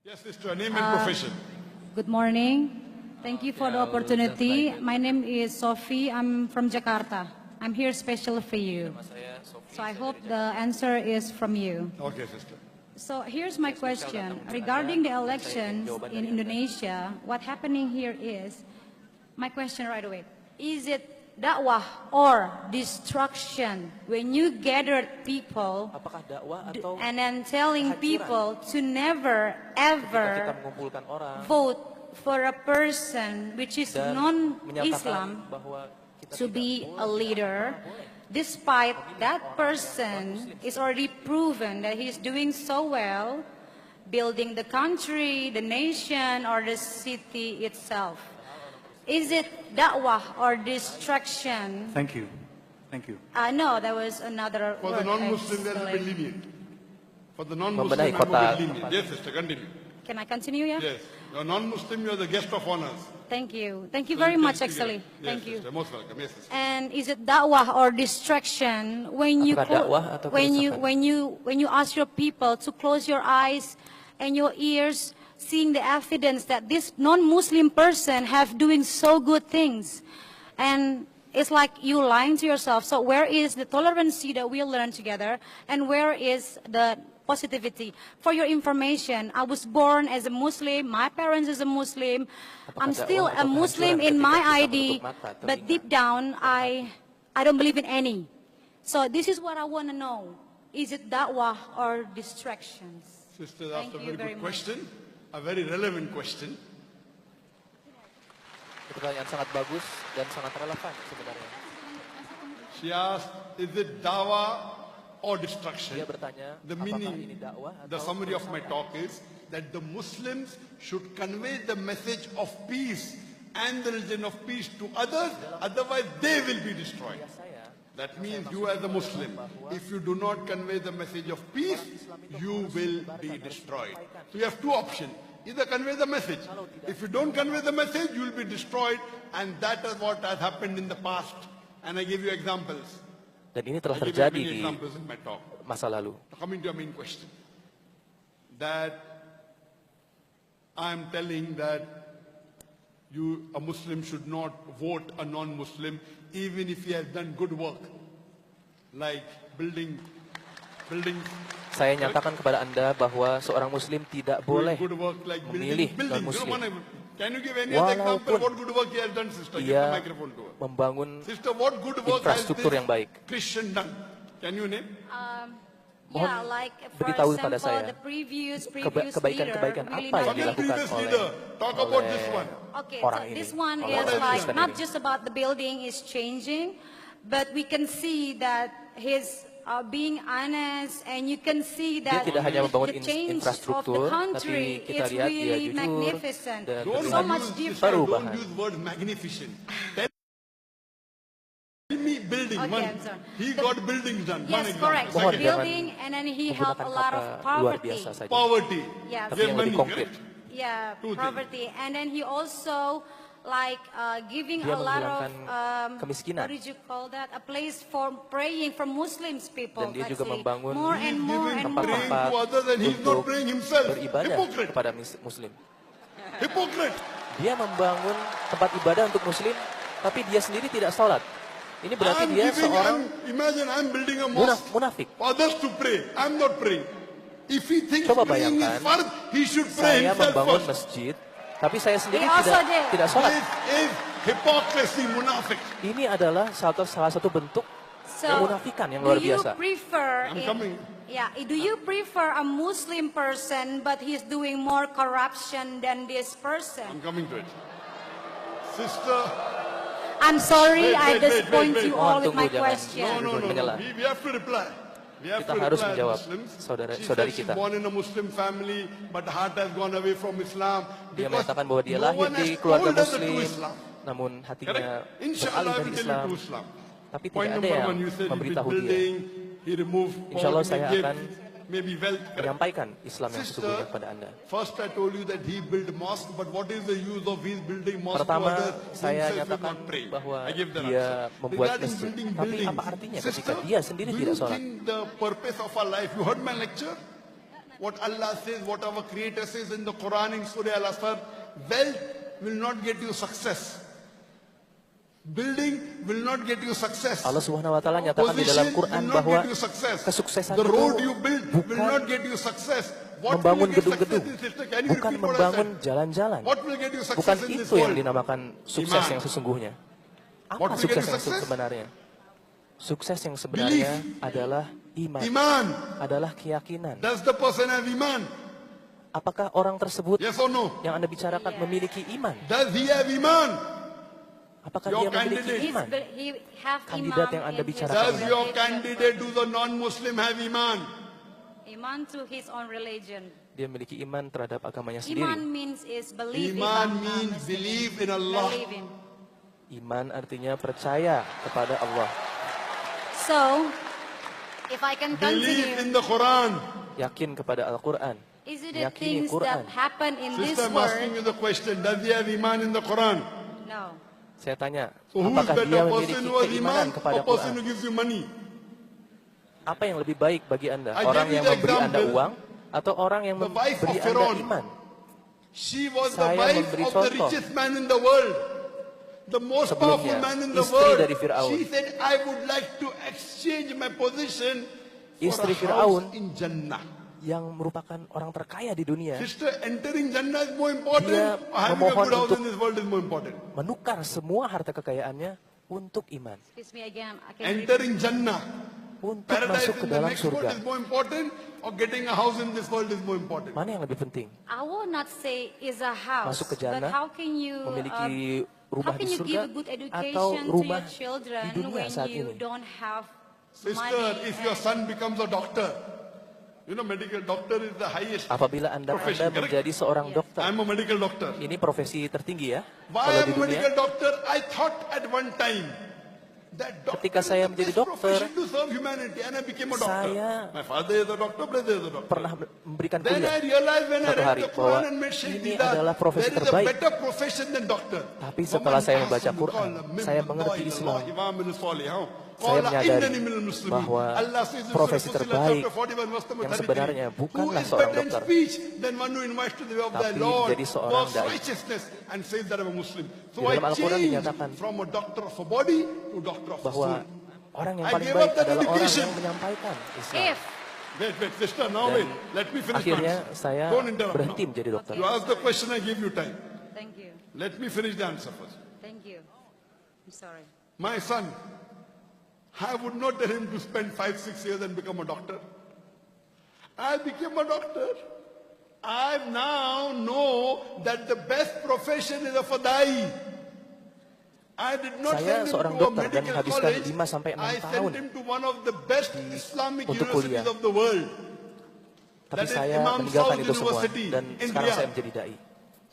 Yes, sister, name and profession. Good morning. Thank you for the opportunity. My name is Sophie. I'm from Jakarta. I'm here special for you. So I hope the answer is from you. Okay, sister. So here's my question. Regarding the elections in Indonesia, what happening here is, my question right away, is it dakwah or destruction when you gathered people Apakah dakwah atau and then telling people to never kita ever mengumpulkan orang vote for a person which is dan non-Islam menyatakan bahwa kita to tidak be a boleh. leader, despite that person is already proven that he's doing so well, building the country, the nation, or the city itself. Is it da'wah or distraction? Thank you. Thank you. No, that was another For the word I non-Muslim, there will be selected. lenient. For the non-Muslim, Membenahi I'm a kota. bit lenient. Yes, sister, continue. Can I continue, yeah? Yes. You're non-Muslim, you're the guest of honors. Thank you. Thank you So very can much, speak actually. it. Yes, Thank you. sister, most welcome. Yes, sister. And is it da'wah or distraction when you Apakah dakwah atau kerusakan? when you ask your people to close your eyes and your ears, seeing the evidence that this non-Muslim person have doing so good things, and it's like you lying to yourself. So where is the tolerancy that we learn together, and where is the positivity? For your information, I was born as a Muslim. My parents is a Muslim. I'm still a Muslim in my ID, but deep down, I don't believe in any. So this is what I want to know. Is it da'wah or distractions? Sister asked a Thank you very very good much. question, a very relevant question. Pertanyaan sangat bagus dan sangat relevan sebenarnya. She asked, is it dawah or destruction? Dia bertanya, The apakah ini meaning, dakwah the atau summary of my kerusakan? talk is that the Muslims should convey the message of peace and the religion of peace to others, otherwise they will be destroyed. That means you as a Muslim, if you do not convey the message of peace, you will be destroyed. So you have two options. Either convey the message. If you don't convey the message, you will be destroyed. And that is what has happened in the past. And I give you examples. Dan ini telah I give you terjadi many di examples in my talk. masa lalu. Coming to your main question, that I am telling that you, a Muslim, should not vote a non-Muslim even if he has done good work, like buildings, Saya nyatakan kepada Anda bahwa seorang Muslim tidak boleh good work like memilih buildings. non-Muslim. Can you give any other example Walaupun what good work he has done, sister? Give the Ia microphone to her. membangun Sister, what good work has infrastruktur this yang baik. Christian done? Can you name? Mohon Yeah, like for beritahu pada example, saya the previous kebaikan-kebaikan leader really apa yang Forget dilakukan previous oleh leader. Talk about this one. Okay, orang so ini, this one oleh is orang like Kristen not ini. just about the building is changing, but we can see that his being honest, and you can see that tidak hanya membangun the change of the infrastruktur, country tapi kita is lihat dia really jujur magnificent. dan Don't So much use, different. sister, don't Perubahan. use word magnificent. Tell me building. Okay, One. I'm sorry. He got buildings done. One Yes, example. correct. So Mohon Second, jangan building, and then he helped a menggunakan lot of kata luar poverty. biasa saja. poverty. Yeah, Tapi Give yang money, lebih konkret. correct? Yeah, Two things. poverty, and then he also like giving Dia a lot of menghilangkan kemiskinan. what did you call that? A place for praying for Muslims people. Dan dia juga actually. membangun more and He's more giving and praying more. tempat-tempat to others and he's not untuk praying himself. beribadah Hypocrite. kepada Muslim. Hypocrite. Dia membangun tempat ibadah untuk Muslim, tapi dia sendiri tidak sholat. Ini berarti dia seorang Imagine I'm building a mosque munafik. for others to pray. I'm not praying. If he thinks Coba praying is bayangkan, fard, he should pray Saya himself membangun first. masjid, tapi saya sendiri He also did. tidak sholat. This is hypocrisy, munafik. Ini adalah salah satu bentuk So, kemunafikan yang luar do you biasa. prefer? I'm coming. Yeah, do you prefer a Muslim person, but he's doing more corruption than this person? I'm coming to it. Sister, I'm sorry, I Wait, disappoint wait. you all with Tunggu, my jangan. question. no. Menyela. We have to reply. We have Kita to harus reply as menjawab Muslims. saudari She said she's kita. born in a Muslim family, but heart has gone away from Islam. Dia because menyatakan bahwa dia no lahir one has di keluarga told her the true Muslim, Islam. namun hatinya Correct? Inshallah, I beralih will dari tell you Islam. true Islam. Tapi Point tidak ada number yang one, you said he built memberitahu dia. building, he removed Insyaallah poverty, saya gave akan maybe wealth. Correct? Menyampaikan Islam yang Sister, sesungguhnya kepada Anda. first I told you that he built mosque, but what is the use of his building mosque to Pertama, others? saya Himself is nyatakan not praying. bahwa I give the dia answer. membuat Regarding masjid. building Tapi buildings, apa artinya sister, ketika dia sendiri do tidak you sholat? think the purpose of our life, you heard my lecture? what Allah says, what our Creator says in the Quran in Surah Al-Asr, wealth will not get you success. Building will not get you success. Allah Subhanahu wa taala nyatakan di dalam Position Quran will not bahwa get you success. kesuksesan The itu road you build will bukan not get you success. What will membangun you get gedung-gedung, success in, sister? Can you bukan repeat what I membangun said? jalan-jalan. What will get you Bukan success in this itu yang world? dinamakan sukses Iman. yang sesungguhnya. What Apa will get sukses you yang success? sebenarnya? Sukses yang sebenarnya adalah iman, Iman. adalah keyakinan. Does the person have iman? Apakah orang tersebut Yes or no? yang Anda bicarakan memiliki iman? Does he have iman? Apakah Your dia memiliki candidate. iman? He have Kandidat iman yang Anda in his bicarakan. Does your religion. candidate, do the non-Muslim have iman? Iman to his own religion. Dia memiliki iman terhadap agamanya Iman sendiri. means is believe in Iman Allah, means Muslim. believe in Allah. Believe in. Iman artinya percaya kepada Allah. So, if I can Believe in continue, the Quran. Yakin kepada Al-Quran. is it the Yakini things Quran. that happen in this Sister, I'm asking world? you the question. Does he have iman in the Quran? No. Saya tanya, So who is apakah dia better, memiliki person who has keimanan iman kepada or person Quran? who gives you money? Apa yang lebih baik bagi Anda? I Orang gave you yang the memberi Anda example. uang atau orang yang The wife memberi of Anda Pharaoh. iman? She was the Saya wife memberi of the contoh. richest man in the world. The most Sebelumnya, powerful man in the istri world. dari Firaun. She said, I would like to exchange my position for Istri a Firaun. house in Jannah. Yang merupakan orang terkaya di dunia, Sister, entering Jannah is more important Dia or having a memohon good house untuk- in this world is more important? menukar semua harta kekayaannya untuk iman, Excuse me again. I can repeat. Entering Jannah, untuk paradise masuk ke in the dalam next world surga. is more important or getting a house in this world is more important? Mana yang lebih penting? I will not say is a house, Masuk ke but jannah, how can you memiliki how rumah can di you surga give a good atau education to rumah your children di dunia when saat you ini? don't have Sister, money? if your son becomes a doctor, you know medical doctor is the highest. Apabila Anda Profession, correct? menjadi seorang dokter, I'm a medical doctor. ini profesi tertinggi ya. Why Kalau I'm di a medical dunia, doctor? I thought at one time that doctor Ketika saya is the menjadi best dokter, profession to serve humanity, and I became a doctor. saya My father is a doctor, brother is a doctor. pernah memberikan Then I kuliah. realized when I Suatu read hari the Quran bahwa and met Sheikh ini Didat, adalah profesi there is a terbaik. better profession than doctor. Tapi setelah saya membaca Quran, saya mengerti Islam. Saya menyadari bahwa profesi terbaik yang sebenarnya bukanlah seorang dokter, tapi menjadi seorang dai. Di dalam Al-Quran dinyatakan bahwa orang yang paling baik adalah orang yang menyampaikan Islam. If Wait, sister, now wait. Let me finish Akhirnya my answer. saya Don't interrupt berhenti now. menjadi dokter. You ask the question, I give you time. thank you, Let me finish the answer first. thank you. I'm sorry. My son, I would not tell him to spend 5-6 years and become a doctor. I became a doctor. I now know that the best profession is a fadai. I did not Saya send him seorang to a dokter dan medical menghabiskan college. 5 sampai 6 I tahun sent him to one of the best Islamic untuk universities kuliah. of the world. Tapi That is saya Imam meninggalkan Saud itu semua University dan in sekarang saya Riyadh. menjadi dai.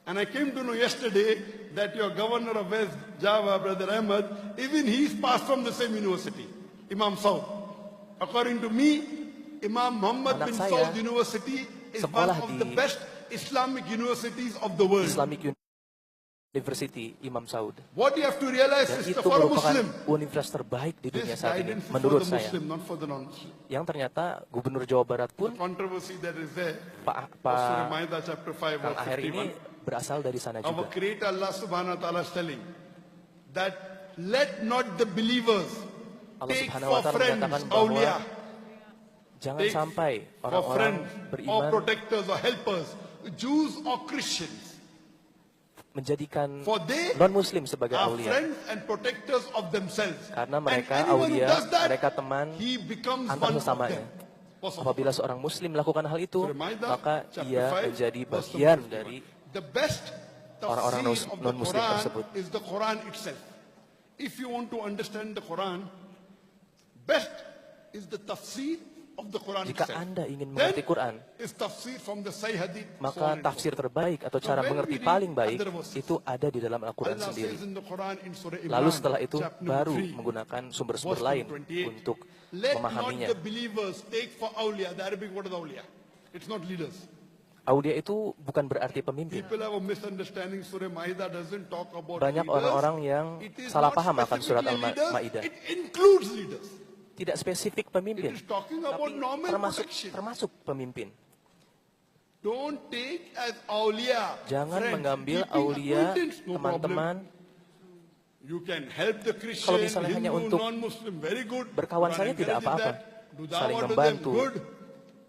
And I came to know yesterday that your governor of West Java, Brother Ahmed, even he's passed from the same university, Imam Saud. According to me, Imam Muhammad Anak bin saya Saud University is one sekolah of di the best Islamic universities of the world. Islamic University Imam Saud. What you have to realize Dan is itu for a merupakan Muslim, universitas terbaik di dunia this saat ini, guidance is for menurut the saya. Muslim, not for the non-Muslim. Yang ternyata Gubernur Jawa Barat The pun, controversy that is there, Pak Surah Ma'idah chapter 5 Kang verse Aher ini 51. berasal dari sana Our juga. Creator Allah subhanahu wa ta'ala is telling that let not the believers Allah take Subhanahu wa for Ta'ala friends menyatakan bahwa awliya, jangan take sampai for orang-orang friends or beriman protectors or helpers, Jews or Christians. menjadikan For they non-muslim sebagai are aulia. friends and protectors of themselves. Karena And mereka anyone who aulia, does that, mereka teman he becomes antar one of sesamanya. them. First of all, Apabila seorang muslim melakukan hal itu, Surah Ma'idah, maka chapter ia 5, menjadi verse bagian 51. dari The best orang-orang tafsir of the non-Muslim Quran tersebut. is the Quran itself. If you want to understand the Quran, best is the tafsir of the Quran jika itself. Anda ingin Then mengerti Quran, is tafsir from the Sahih Hadith. so on maka and so tafsir forth. terbaik atau cara when mengerti we read paling baik other verses, itu ada di dalam Al-Quran Allah sendiri. says in the Quran in Surah Imran, Lalu setelah itu chapter baru 3, menggunakan sumber-sumber verse lain 28, untuk let memahaminya. not the believers take for awliya. The Arabic word is awliya. It's not leaders. Aulia itu bukan berarti pemimpin. People have a misunderstanding. Surah Ma'idah doesn't talk about Banyak leaders. orang-orang yang It is salah not paham akan surat specifically leaders, Al-Ma'idah. It includes leaders. Tidak spesifik pemimpin, It is talking about tapi normal termasuk protection. termasuk pemimpin. Don't take as awliya. Jangan friends, mengambil keeping aulia, acquaintance, no teman-teman. problem. You can help the Christian, Kalau misalnya hanya Hindu, untuk non-Muslim, very good. berkawan Quran saja tidak encourages apa-apa. that. Do Saling dawah to them, membantu, good.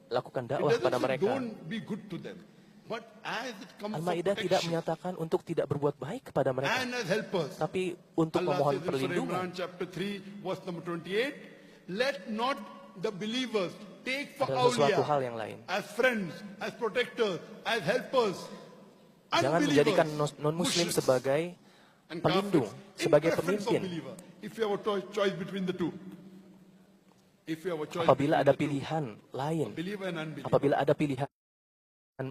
lakukan It dakwah doesn't pada say mereka. don't be good to them. But as it comes for Al-Maidah tidak protection menyatakan untuk tidak berbuat baik kepada mereka, and as helpers, tapi untuk Allah memohon says in Surah perlindungan. Imran chapter 3 verse number 28, let not the believers take for Adalah sesuatu awliya hal yang lain. as friends, as protectors, as helpers. Jangan menjadikan non-muslim musyriks, sebagai and pelindung, kafirs, in sebagai preference of pemimpin. believer. If you have a choice between the two. If you have a choice Apabila between ada the two, pilihan lain, believer and unbeliever. apabila ada pilihan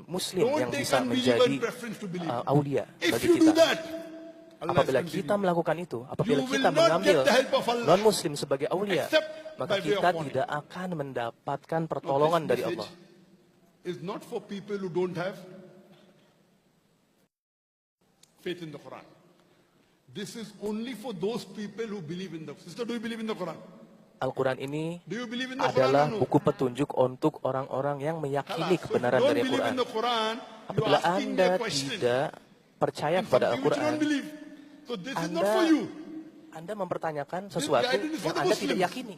muslim Don't yang take bisa unbeliever menjadi in preference to believer. aulia If bagi you do kita. that, Allah Apabila is kita continuing. melakukan itu, apabila You will kita not mengambil get the help of Allah, non-muslim sebagai aulia, except maka by way kita of warning. tidak akan mendapatkan Now, pertolongan this dari message Allah. is not for people who don't have faith in the Quran. This is only for those people who believe in the Sister, do you believe in the Quran? Al-Quran ini Do you believe in the adalah Quran or no? buku petunjuk untuk orang-orang yang meyakini Khalas. So if kebenaran you don't dari believe Al-Quran. in the Quran, you Apabila are asking me Anda a question tidak percaya in kepada something which you Al-Quran, don't believe. So this is not Anda for you. Anda mempertanyakan sesuatu guidance is for yang the Anda tidak Muslims. yakini.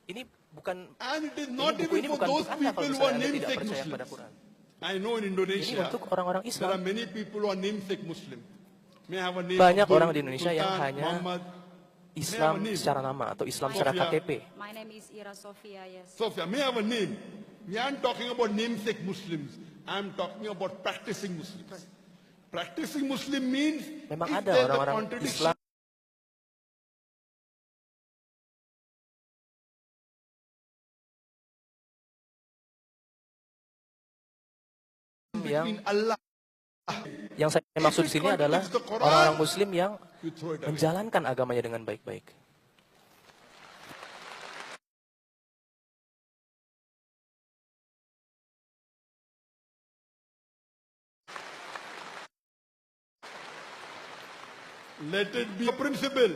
Ini bukan And it is ini not buku even ini for bukan those untuk Anda people kalau who misalnya are Anda tidak namesake percaya kepada Muslims. Quran. I know in Ini Indonesia, untuk orang-orang there Islam. are many people who are namesake Muslim. May I have a name Banyak Abdul, orang di Indonesia yang Sultan, hanya Muhammad. Islam name. secara nama atau Islam Sofia. secara KTP. My name is Ira Sofia, yes. Sophia, may I have a name? We aren't talking about namesake Muslims. I'm talking about practicing Muslims. Practicing Muslim means Memang if ada there's a orang-orang contradiction Islam between Allah, yang saya maksud di sini adalah orang-orang Muslim yang you throw it away. menjalankan agamanya dengan baik-baik. Let it be a principal.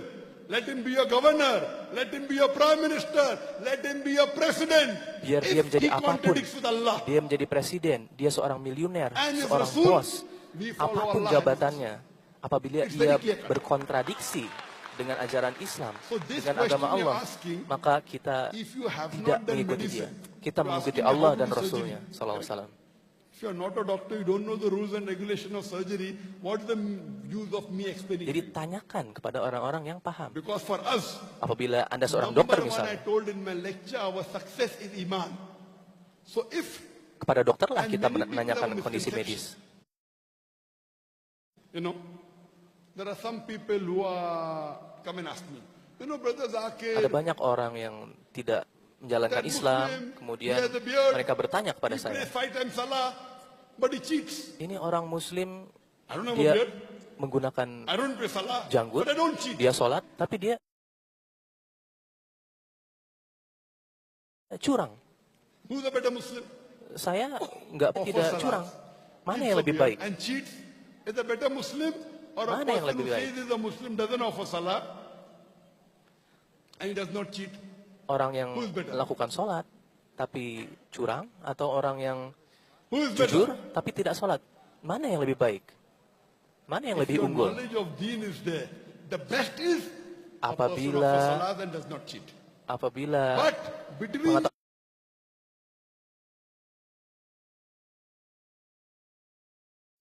Let him be a governor. Let him be a prime minister. Let him be a president. Biar dia If menjadi he apapun, contradicts with Allah, dia menjadi presiden, dia seorang miliuner, And his seorang Rasul, bos, we follow apapun Allah. jabatannya, apabila It's ia very clear. berkontradiksi dengan ajaran Islam, So this dengan question agama we are Allah, asking, maka kita if you have tidak not done mengikuti dia. medicine, Kita you're mengikuti asking me Allah how to dan do Rasulnya, surgery. sallallahu alaihi wasallam. if you're not a doctor, you don't know the rules and regulation of surgery, what's the use of me explaining? Jadi tanyakan kepada orang-orang yang paham. Because for us, Apabila Anda seorang number dokter one I misalnya, told in my lecture, our success is iman. So if, kepada dokterlah And kita many people menanyakan have kondisi misconception. medis. you know, there are some people who are, come and ask me, you know, Brother Zakir, Ada banyak orang yang tidak menjalankan that Islam, Muslim, kemudian he has a beard, mereka bertanya kepada he saya, prays 5 times salah, but he cheats. ini orang Muslim, I don't have a dia beard, menggunakan I don't pray salah, janggut, but I don't cheat. dia sholat, tapi dia curang. Who's a better Muslim? Saya nggak Offers tidak salah, curang. Mana keeps yang a lebih beard baik? And cheats is a better Muslim, or a Mana yang person lebih who baik? says he's a Muslim doesn't offer salah and he does not cheat. Orang yang Who's better? melakukan sholat tapi curang, atau orang yang Who is jujur better? tapi tidak sholat? Mana yang lebih baik? Mana yang If lebih your unggul? knowledge of deen is there, the best is a person Apabila offers salah and does not cheat. apabila But between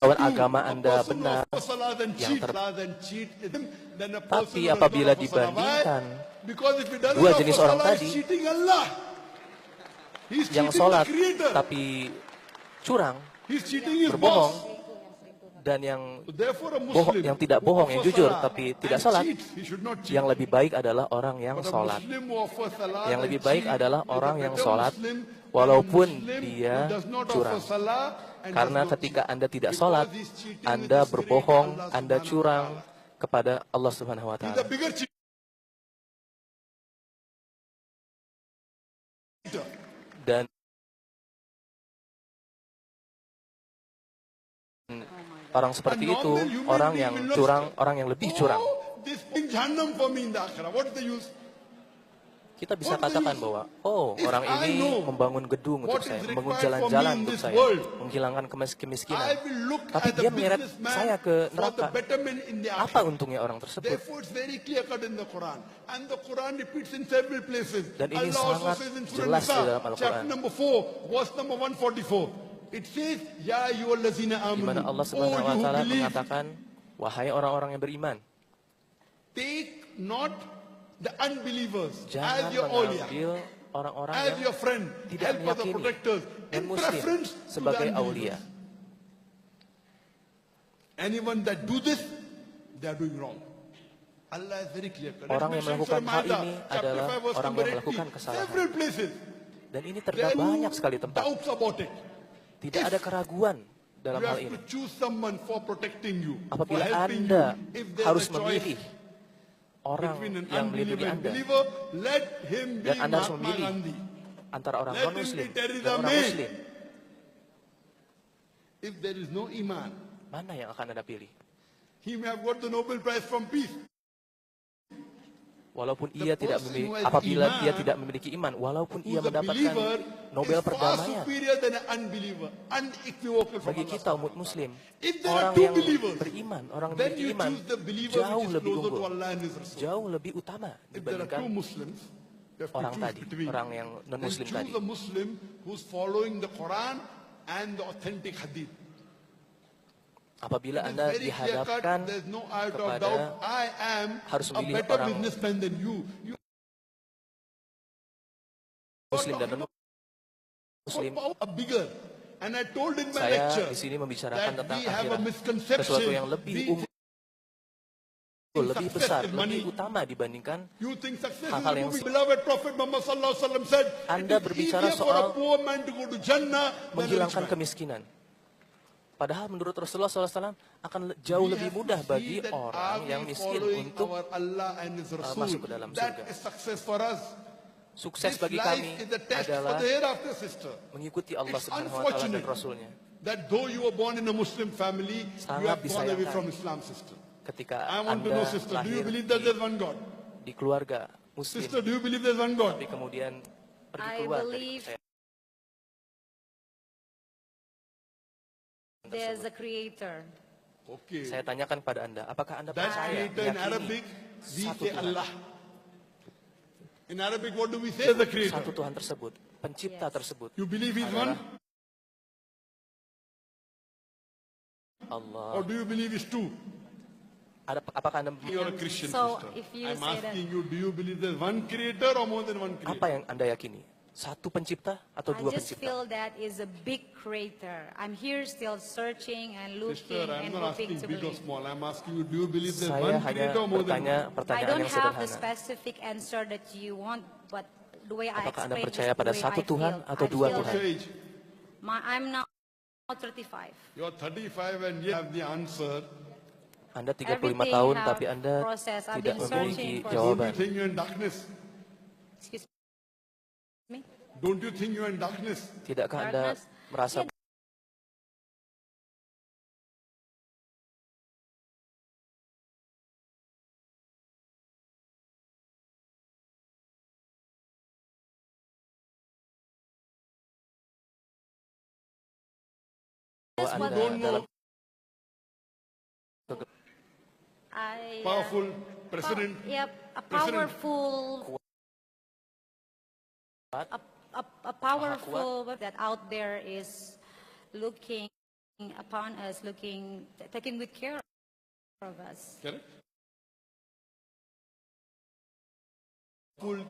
mengetahui agama Anda a person who benar, offers salah and yang cheat, salah and cheat is him, then a person Tapi who does apabila not offer salah. dibandingkan Why? Because if he doesn't dua offer jenis orang salah, tadi, he's cheating Allah. He's yang cheating sholat the Creator. tapi curang, He's cheating his berbohong, boss. dan yang So therefore, a bohong, Muslim yang tidak who bohong, yang offers jujur salah tapi tidak and sholat, cheats, he should not cheat. yang lebih baik adalah orang yang But a sholat. Muslim who offers salah Yang and lebih baik cheat adalah is a orang yang better sholat, Muslim than a walaupun Muslim dia who does not curang. offer salah and Karena does not ketika cheat. Anda tidak Because sholat, he's cheating Anda with his berbohong, Creator, Allah Anda Subhanahu wa curang Ta'ala. kepada Allah Subhanahu wa He's a Ta'ala. bigger cheater. Dan orang seperti A itu, normal human orang being yang will not curang, stop. orang yang lebih curang. Oh, this thing Jahannam for me in the akhirah. What is the use? Kita bisa What will katakan you- bahwa, oh, If orang I ini know membangun gedung untuk what saya, is membangun required for me jalan-jalan in untuk this saya, world, menghilangkan kemiskinan. I will look Tapi at the dia menyeret businessman saya ke for the neraka. betterment in the Apa akhirah. untungnya orang tersebut? Therefore, it's very clear cut in the Quran. And the Quran repeats in several places. Dan ini Allah also sangat says in Surah jelas di dalam Nisa, Al-Quran. chapter number 4, verse number 144. It says, Ya ayyuhallazina Di mana amanu. Allah Oh, Subhanahu wa you who taala believe, mengatakan, wahai orang-orang yang beriman, take not the unbelievers as jangan your awliya, mengambil orang-orang as yang your friend, tidak helpers or meyakini protectors, in non-muslim preference to the sebagai aulia. unbelievers. Anyone that do this, they are doing wrong. Allah is very clear. Orang yang melakukan hal ini adalah orang yang melakukan kesalahan. Several places. Dan ini There terdapat are banyak sekali tempat. doubts about it. Tidak ada keraguan dalam You hal have ini. to choose someone for protecting you, for Apabila helping Anda you. If there's harus a choice memilih orang between an yang melindungi unbeliever and Anda, believer, let him be dan Anda harus Mahatma memilih Gandhi. antara orang Let him non-muslim be Theresa dan orang May. muslim, If there is no iman, mana yang akan Anda pilih? he may have got the Nobel Prize from peace. Walaupun The ia tidak person memiliki, who has apabila iman, dia tidak memiliki iman, walaupun Who's ia a mendapatkan believer Nobel is far perdamaian. superior than an unbeliever, unequivocal from Bagi Allah kita umat muslim, If there orang are two yang believers, beriman, orang yang then memiliki you iman, choose the believer jauh which is lebih closer to unggul, Allah and His Rasul. jauh lebih utama If there are dibandingkan two Muslims, you have to orang choose tadi, between. orang yang Then non-muslim choose tadi. a Muslim who's following the Quran and the authentic hadith. Apabila It is Anda very clear cut, dihadapkan there's no iota of kepada doubt. I am harus a memilih better orang businessman than you. You muslim dan non-muslim, are bigger. And I told in my saya lecture di sini membicarakan that tentang we have a akhirat, misconception. sesuatu yang lebih We unggul, lebih success besar, is money. lebih utama dibandingkan You think success hal-hal is yang moving. Beloved Prophet Muhammad sallallahu alaihi wasallam said, Anda it is berbicara easier for a soal poor man to go to Jannah than a rich menghilangkan man. kemiskinan. Padahal menurut Rasulullah SAW akan jauh We lebih have to mudah see bagi that orang are we yang miskin following untuk our Allah and His Rasul. masuk ke dalam That surga. is success for us. Sukses This bagi life kami is a test for adalah the hereafter, sister. mengikuti Allah It's Subhanahu wa taala dan unfortunate Rasulnya. that though you were born in a Muslim family, you Sangat have gone away disayangkan. from Islam, sister. Ketika I want to Anda know, sister, do you lahir believe that there's one God? di keluarga Muslim, Sister, do you believe there's one God? tapi kemudian pergi I keluar dari believe kepercayaan there's tersebut. a creator. Okay. Saya tanyakan pada Anda, apakah Anda That percaya, creator in meyakini Arabic, we satu say Tuhan? Allah. In Arabic, what do we say? The creator. Satu Tuhan tersebut, pencipta Yes. tersebut, You believe He's one? Allah. Or do you believe He's two? Apakah Anda, You're a Christian, So, sister. if you I'm say that- asking you, do you believe there's one creator or more than one apa creator? yang Anda yakini? Satu pencipta atau I dua just pencipta? feel that is a big creator. I'm here still searching and Sister, looking I'm and not hoping asking to big or believe. small. I'm asking you, do you believe there's Saya one hanya creator or more than bertanya one? I pertanyaan don't yang have the sederhana. specific answer that you want, but the way I Apakah Anda explain percaya is the pada way satu I Tuhan feel. atau I dua feel Tuhan? What's your age? I'm now 35. You're 35 and you have the answer. Anda 35 Everything tahun, have tapi Anda process. I've tidak been memiliki searching for- Don't you jawaban. think you're in darkness? Excuse me? Don't you think you're in darkness? Tidakkah Anda Darkness? merasa bahwa That's what Anda Don't know dalam powerful president. Yep, a President. powerful, a powerful that out there is looking upon us, taking good care of us. Correct? Full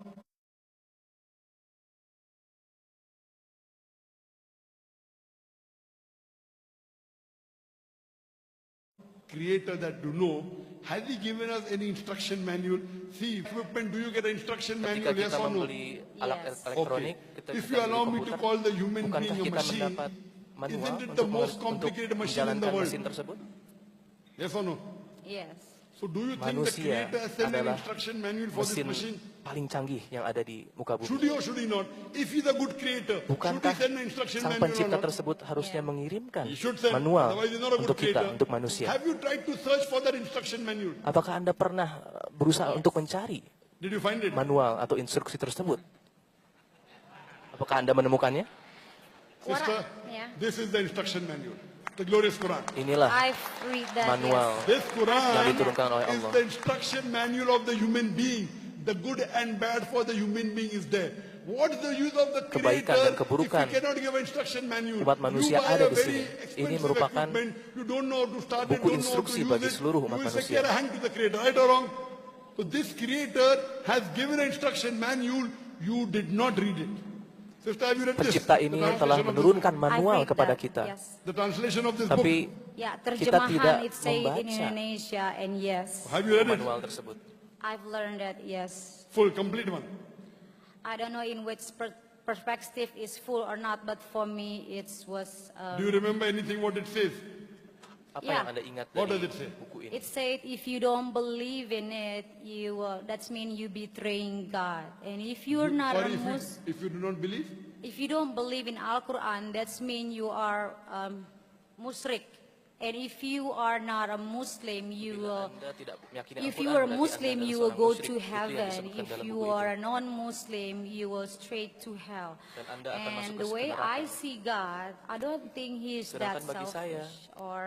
creator that do know, has he given us any instruction manual? See, equipment, do you get an instruction ketika manual, yes kita or no? membeli alat Yes. elektronik, Okay. kita If kita you beli allow me to komputer, call the human bukankah being a kita machine, mendapat manual isn't it the untuk, most untuk complicated machine in the menjalankan world? mesin tersebut? Yes or no? Yes. So do you think the Manusia creator has sent an adalah instruction manual for this mesin machine? paling canggih yang ada di muka Should bumi. he or should he not? If he's a good creator, should he Bukankah send an instruction sang manual or pencipta not? tersebut harusnya Yeah. mengirimkan He should send, manual otherwise he's not a good untuk kita, creator. untuk manusia? Have you tried to search for that instruction manual? Apakah Anda pernah berusaha Yes. untuk mencari Did you find it? manual atau instruksi tersebut? Apakah Anda menemukannya? Sister, Yeah. this is the instruction manual. The glorious Quran. Inilah I've read that. manual This Quran yang diturunkan oleh is Allah. the instruction manual of the human being. The good and bad for the human being is there. What is the use of the Kebaikan creator dan keburukan if you cannot give an instruction manual? umat manusia You buy ada a di very sini. expensive Ini merupakan equipment, you don't know how to start it, buku don't know how to instruksi use bagi it. seluruh umat You will say, manusia. "Care, hang to the creator," right or wrong? So this creator has given an instruction manual. You did not read it. Sister, have you read this? Pencipta The ini translation telah of this menurunkan book? manual I've read kepada that, kita. Yes. The translation of this book. Tapi Yeah, kita terjemahan tidak it say in membaca Indonesia, and yes, Have you read it? manual tersebut. I've learned that. Yes, Full, complete one. I don't know in which perspective is full or not, but for me it was. Do you remember anything what it says? Apa Yeah. yang Anda ingat What dari does it say? buku ini? It said if you don't believe in it, that's mean you betraying God. And if you're not Sorry, a Muslim, if you do not believe? if you don't believe in Al-Quran, that's mean you are musyrik. And if you are not a Muslim, you will. Anda tidak meyakini If Al-Quran, you are berarti Muslim, Anda you adalah will go seorang to musyrik. Itu yang heaven. disebutkan If dalam you buku are itu. a non-Muslim, you will straight to hell. Dan Anda akan masuk And ke the way neraka. I see God, I don't think He's that Sedangkan bagi saya, selfish. Or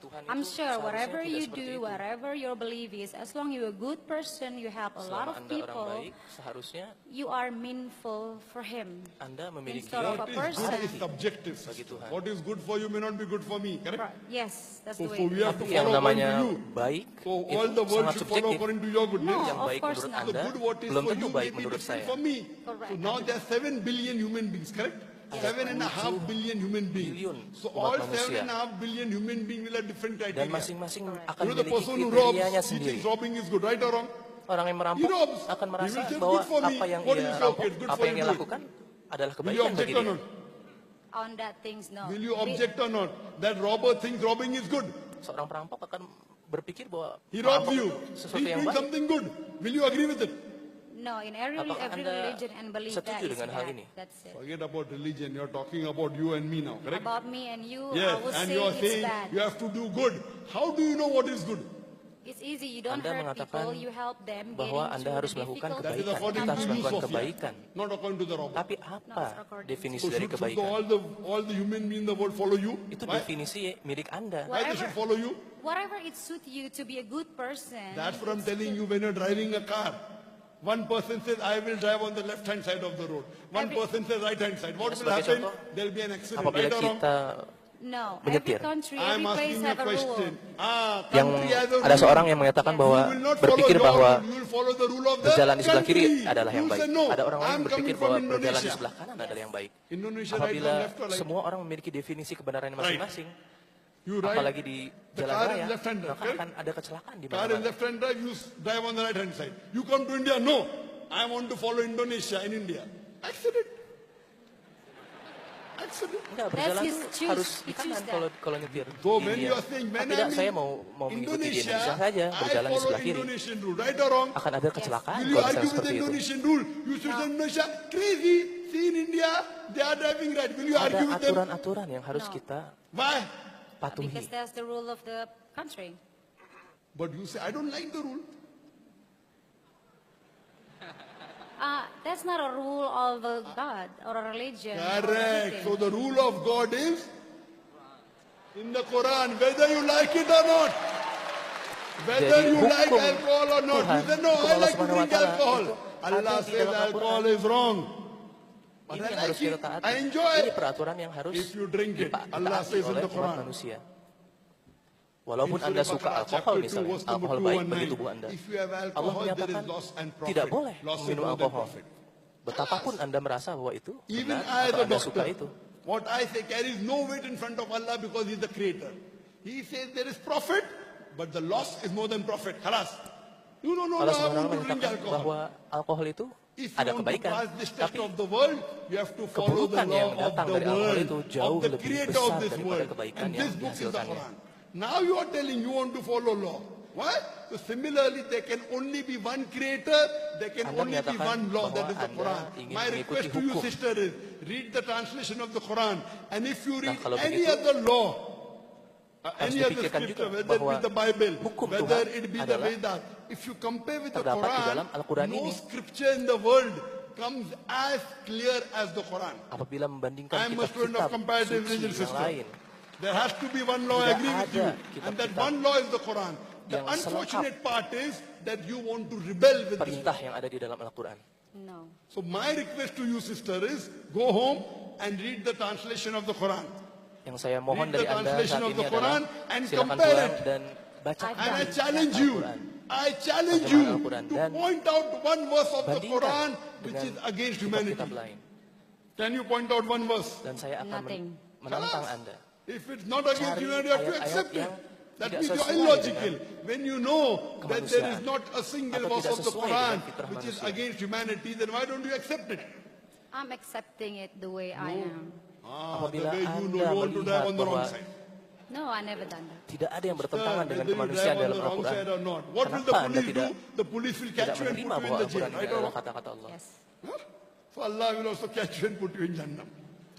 Tuhan I'm itu sure seharusnya whatever tidak you seperti do, itu. whatever your belief is, as long you're a good person, you help a lot Selama of Anda orang people, baik, seharusnya you are meaningful for Him. Anda memiliki Instead of What a is good person. is subjective. Bagi Tuhan. What is good for you may not be good for me. Correct? Yes, that's So, the so way. we have to Tapi yang follow according namanya to you. baik So itu all the world sangat should follow subjektif. according to your goodness. No, Yang of baik course menurut not. The Anda good what is belum for tentu you baik may be menurut different saya. for me. Correct. So now there are 7 billion human beings, correct? 7.5 billion human beings. Billion So umat all manusia. 7.5 billion human beings will have different Dan criteria. masing-masing akan You know the memiliki person who robs, kriterianya he sendiri. thinks robbing is good, right or wrong? Orang yang He merampok robs. akan He merasa will say, bahwa "Good for me." apa yang What ia is rampok, okay? Good apa for yang you ia do it. lakukan adalah Will you kebaikan object bagi or dia. not? On that things, no. Will you object or not? That robber thinks robbing is good. Seorang perampok akan berpikir bahwa He robs merampok you. itu sesuatu He's yang doing baik. something good. Will you agree with it? No, in every Apakah Anda religion and belief that setuju is dengan hal bad. ini? That's it. Forget about religion. You're talking about you and me now, correct? About me and you, Yes, I would and say you're it's saying bad. you have to do good. How do you know what is good? It's easy. You don't Anda hurt mengatakan people. You help them. bahwa getting Anda through harus the melakukan difficult That is kebaikan. according Kita to harus you, melakukan Sophia, kebaikan. not according to the robber. Tapi apa according to definisi So dari should kebaikan? all the human beings in the world follow you? Itu Why? definisi milik Anda. Why they should follow you? Whatever it suits you to be a good person. That's what I'm telling you when you're driving a car. One person says, I will drive on the left-hand side of the road. One person says right-hand side. What will Sebagai happen? contoh, There'll be an accident, Apabila right or wrong? kita No, menyetir. every country, I'm every place asking you a have a rule. question. yang Country has a ada rule. seorang yang mengatakan bahwa You will not follow berpikir your bahwa rule, you will follow the rule of the berjalan di sebelah kiri country. adalah yang You baik. say, no, Ada orang lain I'm berpikir coming bahwa from berjalan di Indonesia. sebelah kanan adalah yang baik. Indonesia right Apabila or left or right? semua orang memiliki definisi kebenarannya masing-masing, You ride, apalagi di the jalan car raya, is left-hand drive, maka correct? akan ada kecelakaan di Car is mana-mana. left-hand drive, you drive on the right-hand side. You come to India, no, I want to follow Indonesia in India. Accident. Accident. Enggak, berjalan his tuh choose. harus di He choose kanan that. kalau nyetir. So di when India. you are saying, when Tidak, I'm saya in mau mengikuti di Indonesia saja, I berjalan di follow sebelah kiri. Indonesian rule, right or wrong? Akan ada kecelakaan Will you kalau misalnya argue with the seperti itu. Indonesian rule? You should say Indonesia crazy. See in India, they are driving right. Will you Ada argue with them? aturan-aturan yang harus No. kita Why? patuhi. Because that's the rule of the country. But you say, I don't like the rule. That's not a rule of a God or a religion. or Correct. anything. So the rule of God is in the Quran, whether you like it or not. Whether Jadi, you like hukum alcohol or not. Tuhan, You say, no, hukum I Allah like to Subhanahu wa drink Ta'ala alcohol. itu Allah ada di says dalam alcohol Al-Quran. is wrong. But Ini I yang like harus kita it. taati. I enjoy Ini it. peraturan yang harus If you drink it, Allah ditaati says in oleh the umat Quran. manusia. Walaupun In Anda Surah suka Baqarah, alkohol chapter 2, misalnya, verse number alkohol baik 219. bagi tubuh Anda. If you have Allah alcohol, there is menyatakan loss and profit. tidak boleh Loss is meminum more than alkohol. profit. Betapapun Anda merasa bahwa itu Even benar I as atau a Anda suka doctor, itu. what I say carries no weight in front of Allah because He is the creator. He says there is profit, but the loss is more than profit. Halas. You don't know Allah how SWT to drink menyatakan alcohol. bahwa alkohol itu If you ada want to kebaikan, pass this test tapi of the world, you have to follow the keburukan yang law of datang the dari alkohol world, itu jauh of the lebih creator besar of this daripada world. kebaikan And yang this book is the dihasilkannya. Quran. Now you are telling you want to follow law. Why? So similarly, there can only be one creator, there can Anda only be menyatakan one law, that bahwa is the Anda Quran. ingin My mengikuti request to you, hukum. sister, is read the translation of the Quran. And if you read kalau any begitu, other law, Anda any other dipikirkan juga scripture, whether it bahwa be the Bible, hukum whether Tuhan it be the adalah Vedas, if you compare with the terdapat di Quran, dalam Al-Quran no ini. scripture in the world comes as clear as the Quran. Apabila membandingkan I am a student of kitab-kitab comparative suci religion yang system. lain, There has to be one law, I Tidak agree with ada you, and kitab-kitab that one law is the Quran. The yang unfortunate part is that you want to rebel with this perintah law. yang ada di dalam Al-Quran. No. So my request to you, sister, is go home and read the translation of the Quran. Yang saya mohon Read the dari Anda translation saat of ini the adalah Quran and silakan compare pulang it. dan baca And I challenge you, Al-Quran to dan point out one verse of the bandingkan Quran which dengan is against humanity. kitab-kitab lain. Can you point out one verse? Dan saya akan Nothing. menantang Anda. If it's not against Cari humanity, you have to ayat-ayat accept it. yang That tidak means you're sesuai illogical. When you know that there is kemanusiaan not a single atau verse tidak of the sesuai Quran dengan fitrah which is manusia. against humanity, then why don't you accept it? I'm accepting it the way I am. Ah, the Apabila way you know Anda you want to drive on the wrong melihat side. No, I never done that. tidak ada yang bertentangan dengan Whether you kemanusiaan drive on dalam the wrong Al-Quran. side or not. What will the Kenapa Anda police tidak do? The police will tidak catch you and menerima put you bahwa in the jail, Al-Quran right ini or adalah wrong? kata-kata Allah? Yes. Huh? So Allah will also catch you and put you in Jannah.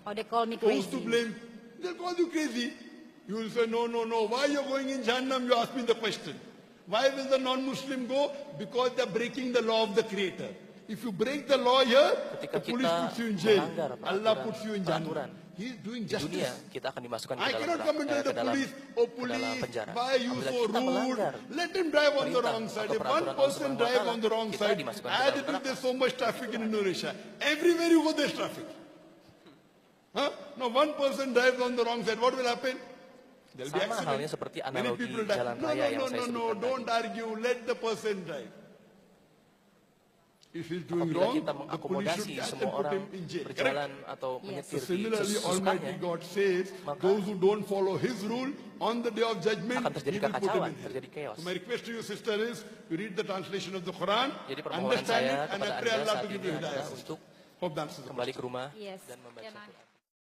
Or they call me Those to crazy. blame, they'll call you crazy. You will say, no, no, no. Why you're going in Jahannam? You ask me the question. Why will the non-Muslim go? Because they're breaking the law of the Creator. If you break the law here, Ketika the police kita puts you in jail. melanggar Allah puts you in peraturan Jannah. He is doing di dunia, justice. kita akan dimasukkan I ke cannot dalam, come and tell the ke dalam police, oh ke dalam police, penjara. why you Apabila so kita rude? melanggar Let him drive on the perintah wrong side. atau If one peraturan Allah person Subhanahu wa drive Ta'ala, on the wrong kita side, dimasukkan ke as dalam it is neraka. there's so much traffic in Indonesia. Everywhere you go, there's traffic. Huh? Now one person drives on the wrong side, what will happen? There'll be Sama halnya accident. seperti Many analogi people die. jalan No, raya yang no, saya no, no, sebutkan don't tadi. argue. Let the person drive. If he's doing Apabila wrong, kita the police mengakomodasi should catch and semua put orang him in jail. Correct? berjalan atau Yes. menyetir di Similarly, Almighty sesusahnya, God says, Maka those who don't follow His rule on the day of judgment, akan terjadi He will put him kekacauan, in hell. terjadi chaos. So my request to you, sister, is you read the translation of the Quran, Jadi permohonan understand saya it, and I kepada pray Anda Allah saat to give ini you adalah hidayah. untuk Hope that answers the kembali ke question. rumah Yes. dan membaca Can I- Quran.